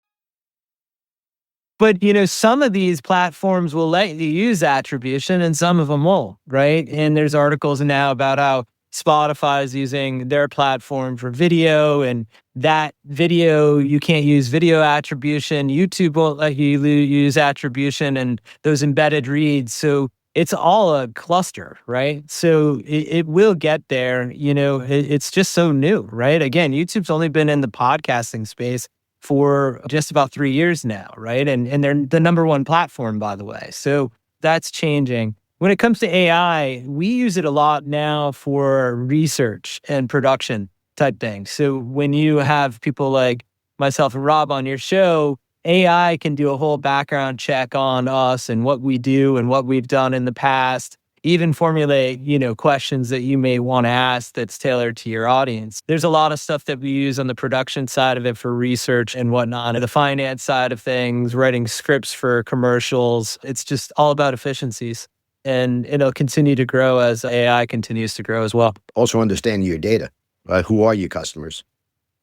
But, some of these platforms will let you use attribution and some of them won't, right? And there's articles now about how Spotify is using their platform for video, and that video, you can't use video attribution. YouTube won't let you use attribution and those embedded reads. So it's all a cluster, right? So it will get there. It's just so new, right? Again, YouTube's only been in the podcasting space for just about 3 years now, right? And they're the #1 platform, by the way. So that's changing. When it comes to AI, we use it a lot now for research and production type things. So when you have people like myself and Rob on your show, AI can do a whole background check on us and what we do and what we've done in the past. Even formulate, questions that you may want to ask that's tailored to your audience. There's a lot of stuff that we use on the production side of it for research and whatnot. The finance side of things, writing scripts for commercials. It's just all about efficiencies. And it'll continue to grow as AI continues to grow as well. Also understanding your data, right? Who are your customers,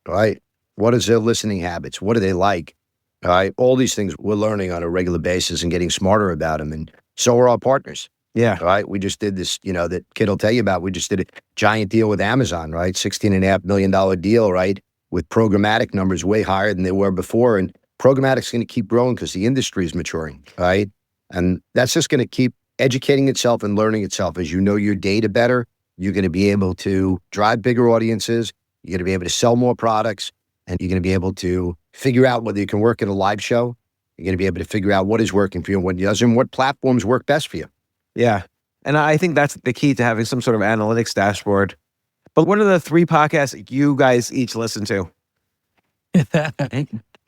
right? What is their listening habits? What do they like? All right. All these things we're learning on a regular basis and getting smarter about them. And so are our partners. Yeah. Right. We just did this, that kid will tell you about. We just did a giant deal with Amazon, right? $16.5 million deal, right? With programmatic numbers way higher than they were before. And programmatic's going to keep growing because the industry is maturing, right? And that's just going to keep educating itself and learning itself. As you know your data better, you're going to be able to drive bigger audiences. You're going to be able to sell more products, and you're going to be able to figure out whether you can work at a live show. You're going to be able to figure out what is working for you and what doesn't, and what platforms work best for you. Yeah. And I think that's the key to having some sort of analytics dashboard. But what are the 3 podcasts you guys each listen to?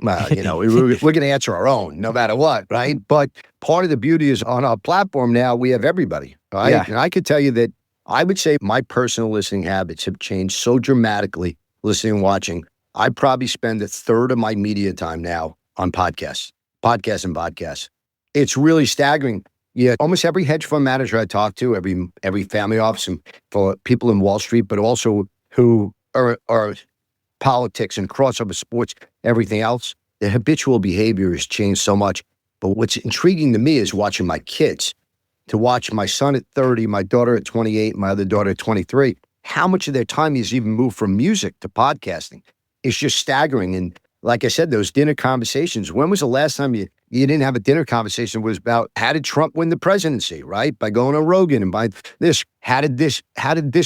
Well, we're going to answer our own no matter what, right? But part of the beauty is on our platform now, we have everybody, right? Yeah. And I could tell you that I would say my personal listening habits have changed so dramatically, listening and watching. I probably spend a third of my media time now on podcasts. It's really staggering. Yeah, almost every hedge fund manager I talk to, every family office, and for people in Wall Street, but also who are politics and crossover sports, everything else, the habitual behavior has changed so much. But what's intriguing to me is watching my kids, to watch my son at 30, my daughter at 28, my other daughter at 23, how much of their time has even moved from music to podcasting. It's just staggering. And like I said, those dinner conversations, when was the last time you didn't have a dinner conversation? It was about, how did Trump win the presidency, right? By going on Rogan and by this, how did this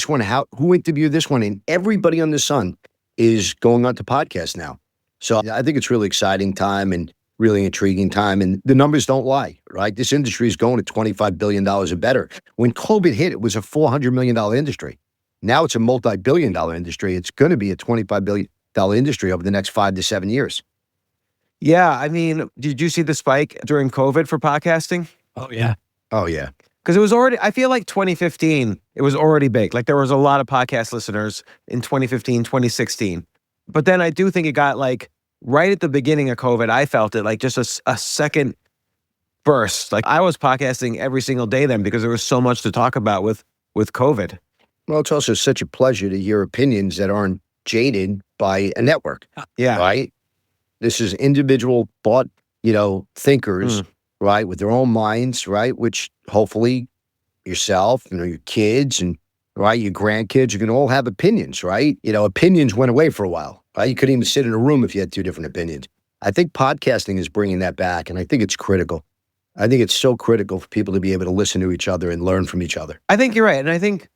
one, who interviewed this one? And everybody on the sun is going on to podcasts now. So I think it's really exciting time and really intriguing time. And the numbers don't lie, right? This industry is going to $25 billion or better. When COVID hit, it was a $400 million industry. Now it's a multi-billion dollar industry. It's going to be a $25 billion industry over the next 5 to 7 years. Yeah. I mean, did you see the spike during COVID for podcasting? Oh, yeah. Oh, yeah. Because it was already, I feel like 2015, it was already big. Like there was a lot of podcast listeners in 2015, 2016. But then I do think it got like right at the beginning of COVID, I felt it like just a second burst. Like I was podcasting every single day then because there was so much to talk about with COVID. Well, it's also such a pleasure to hear opinions that aren't jaded by a network. Yeah. Right? This is individual thought, thinkers, right, with their own minds, right, which hopefully yourself and your kids and, right, your grandkids, you can all have opinions, right? Opinions went away for a while, right? You couldn't even sit in a room if you had two different opinions. I think podcasting is bringing that back, and I think it's critical. I think it's so critical for people to be able to listen to each other and learn from each other. I think you're right. And I think,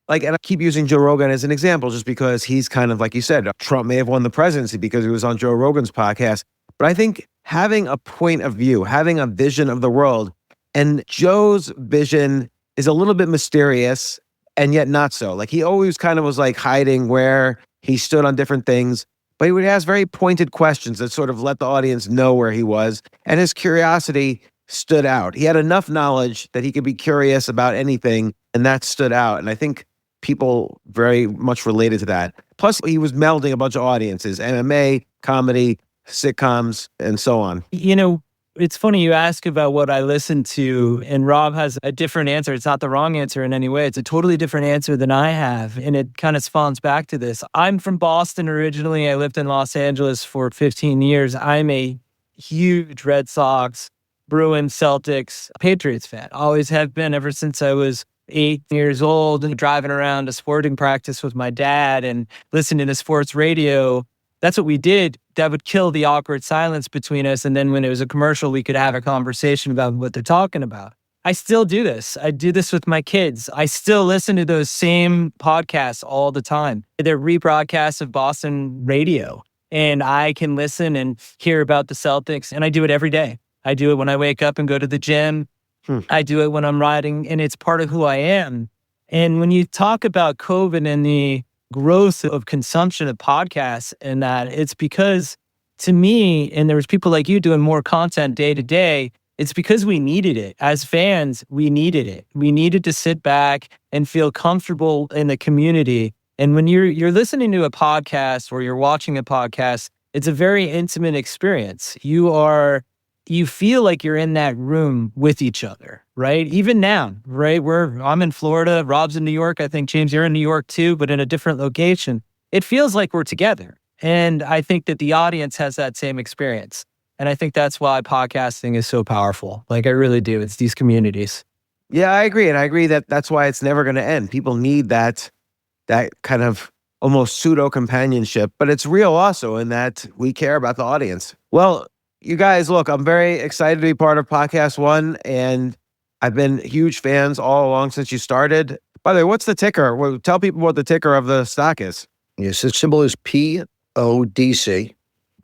and I keep using Joe Rogan as an example just because he's kind of, like you said, Trump may have won the presidency because he was on Joe Rogan's podcast. But I think having a point of view, having a vision of the world, and Joe's vision is a little bit mysterious and yet not so. Like he always kind of was like hiding where he stood on different things, but he would ask very pointed questions that sort of let the audience know where he was. And his curiosity stood out. He had enough knowledge that he could be curious about anything, and that stood out. And I think people very much related to that. Plus, he was melding a bunch of audiences, MMA, comedy, sitcoms, and so on. It's funny you ask about what I listen to, and Rob has a different answer. It's not the wrong answer in any way. It's a totally different answer than I have, and it kind of spawns back to this. I'm from Boston originally. I lived in Los Angeles for 15 years. I'm a huge Red Sox, Bruins, Celtics, Patriots fan. Always have been ever since I was 8 years old and driving around to sporting practice with my dad and listening to sports radio. That's what we did. That would kill the awkward silence between us. And then when it was a commercial, we could have a conversation about what they're talking about. I still do this. I do this with my kids. I still listen to those same podcasts all the time. They're rebroadcasts of Boston radio. And I can listen and hear about the Celtics. And I do it every day. I do it when I wake up and go to the gym. I do it when I'm riding. And it's part of who I am. And when you talk about COVID and the growth of consumption of podcasts, and that it's because, to me, and there was people like you doing more content day to day, it's because we needed it. As fans, we needed it. We needed to sit back and feel comfortable in the community. And when you're listening to a podcast or you're watching a podcast, it's a very intimate experience. You feel like you're in that room with each other, right? Even now, right? I'm in Florida, Rob's in New York. I think, James, you're in New York too, but in a different location. It feels like we're together. And I think that the audience has that same experience. And I think that's why podcasting is so powerful. Like, I really do. It's these communities. Yeah, I agree. And I agree that that's why it's never going to end. People need that kind of almost pseudo companionship, but it's real also in that we care about the audience. Well, you guys, look, I'm very excited to be part of PodcastOne, and I've been huge fans all along since you started. By the way, what's the ticker? Well, tell people what the ticker of the stock is. Yes, the symbol is PODC.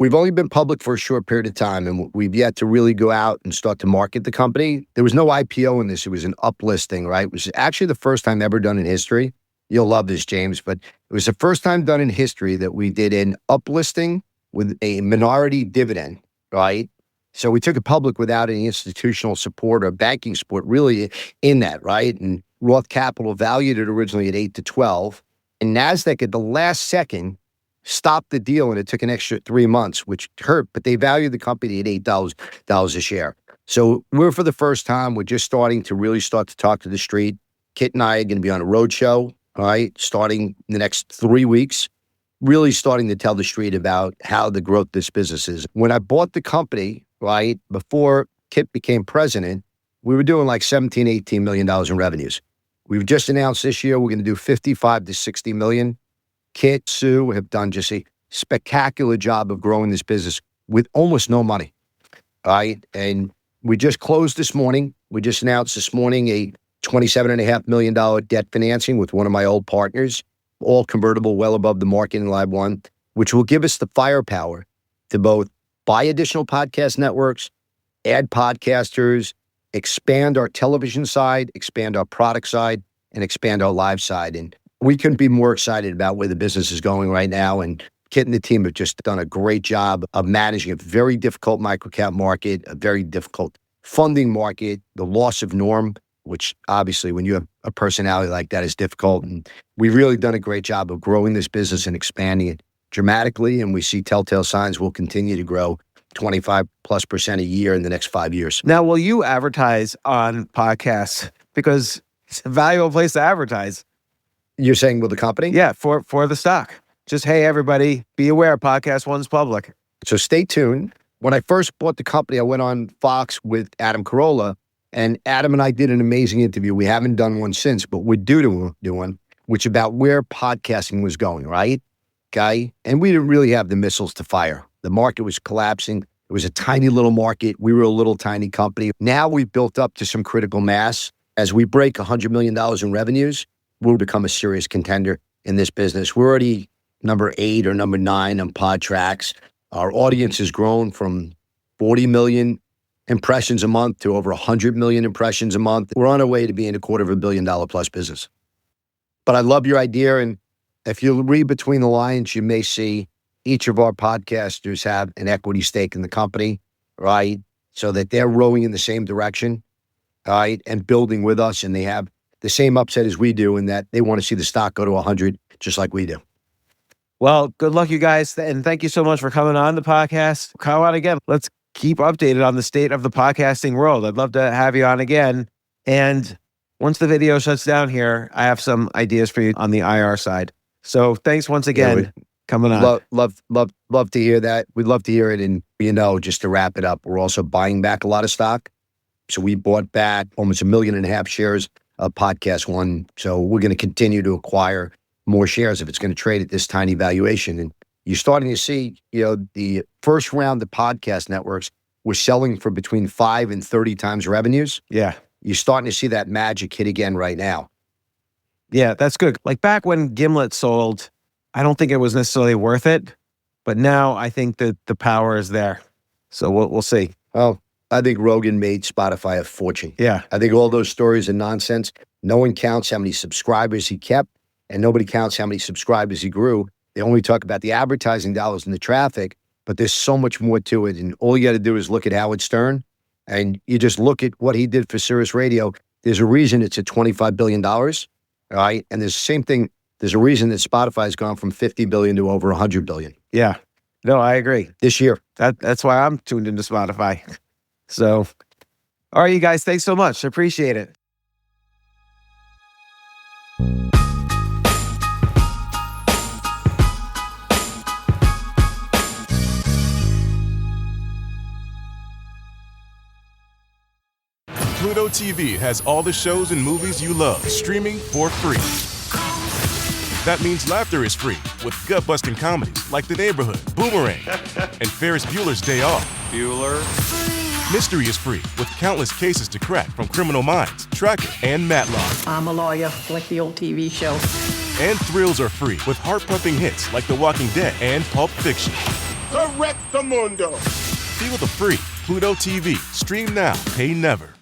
We've only been public for a short period of time, and we've yet to really go out and start to market the company. There was no IPO in this. It was an uplisting, right? It was actually the first time ever done in history. You'll love this, James, but it was the first time done in history that we did an uplisting with a minority dividend, right? So we took it public without any institutional support or banking support really in that, right? And Roth Capital valued it originally at 8 to 12. And NASDAQ at the last second stopped the deal, and it took an extra 3 months, which hurt, but they valued the company at $8 a share. So we're, for the first time, we're just starting to really start to talk to the street. Kit and I are going to be on a road show, all right, starting in the next 3 weeks, really starting to tell the street about how the growth of this business is. When I bought the company, right, before Kit became president, we were doing like $17, $18 million in revenues. We've just announced this year we're going to do 55 to 60 million. Kit, Sue have done just a spectacular job of growing this business with almost no money, all right? And we just closed this morning. We just announced this morning a $27.5 million debt financing with one of my old partners, all convertible, well above the market in Lab 1, which will give us the firepower to both buy additional podcast networks, add podcasters, expand our television side, expand our product side, and expand our live side. And we couldn't be more excited about where the business is going right now. And Kit and the team have just done a great job of managing a very difficult microcap market, a very difficult funding market, the loss of norm, which obviously when you have a personality like that is difficult. And we've really done a great job of growing this business and expanding it dramatically. And we see telltale signs will continue to grow 25+% a year in the next 5 years. Now, will you advertise on podcasts? Because it's a valuable place to advertise. You're saying with the company? Yeah, for the stock. Just, hey, everybody, be aware, PodcastOne's public. So stay tuned. When I first bought the company, I went on Fox with Adam Carolla, and Adam and I did an amazing interview. We haven't done one since, but we're due to do one, which about where podcasting was going, right? Okay? And we didn't really have the missiles to fire. The market was collapsing. It was a tiny little market. We were a little tiny company. Now we've built up to some critical mass. As we break $100 million in revenues, we'll become a serious contender in this business. We're already number 8 or number 9 on PodTrax. Our audience has grown from 40 million impressions a month to over 100 million impressions a month. We're on our way to being a $250 million plus business. But I love your idea. And if you read between the lines, you may see each of our podcasters have an equity stake in the company, right? So that they're rowing in the same direction, right? And building with us. And they have the same upset as we do in that they want to see the stock go to 100, just like we do. Well, good luck, you guys. And thank you so much for coming on the podcast. Come on again. Let's keep updated on the state of the podcasting world. I'd love to have you on again. And once the video shuts down here, I have some ideas for you on the IR side. So thanks once again. Coming on. Love to hear that. We'd love to hear it. And, just to wrap it up, we're also buying back a lot of stock. So we bought back almost 1.5 million shares of PodcastOne. So we're going to continue to acquire more shares if it's going to trade at this tiny valuation. And you're starting to see, the first round of podcast networks were selling for between 5 and 30 times revenues. Yeah. You're starting to see that magic hit again right now. Yeah, that's good. Like back when Gimlet sold, I don't think it was necessarily worth it, but now I think that the power is there. So we'll see. Well, I think Rogan made Spotify a fortune. Yeah. I think all those stories are nonsense. No one counts how many subscribers he kept, and nobody counts how many subscribers he grew. They only talk about the advertising dollars and the traffic, but there's so much more to it. And all you got to do is look at Howard Stern, and you just look at what he did for Sirius Radio. There's a reason it's at $25 billion, all right? And there's the same thing. There's a reason that Spotify has gone from 50 billion to over 100 billion. Yeah. No, I agree. This year. That's why I'm tuned into Spotify. So, all right, you guys, thanks so much. I appreciate it. Pluto TV has all the shows and movies you love streaming for free. That means laughter is free with gut-busting comedies like The Neighborhood, Boomerang, and Ferris Bueller's Day Off. Bueller. Mystery is free with countless cases to crack from Criminal Minds, Tracker, and Matlock. I'm a lawyer, like the old TV show. And thrills are free with heart-pumping hits like The Walking Dead and Pulp Fiction. Correctamundo. Feel the free Pluto TV. Stream now, pay never.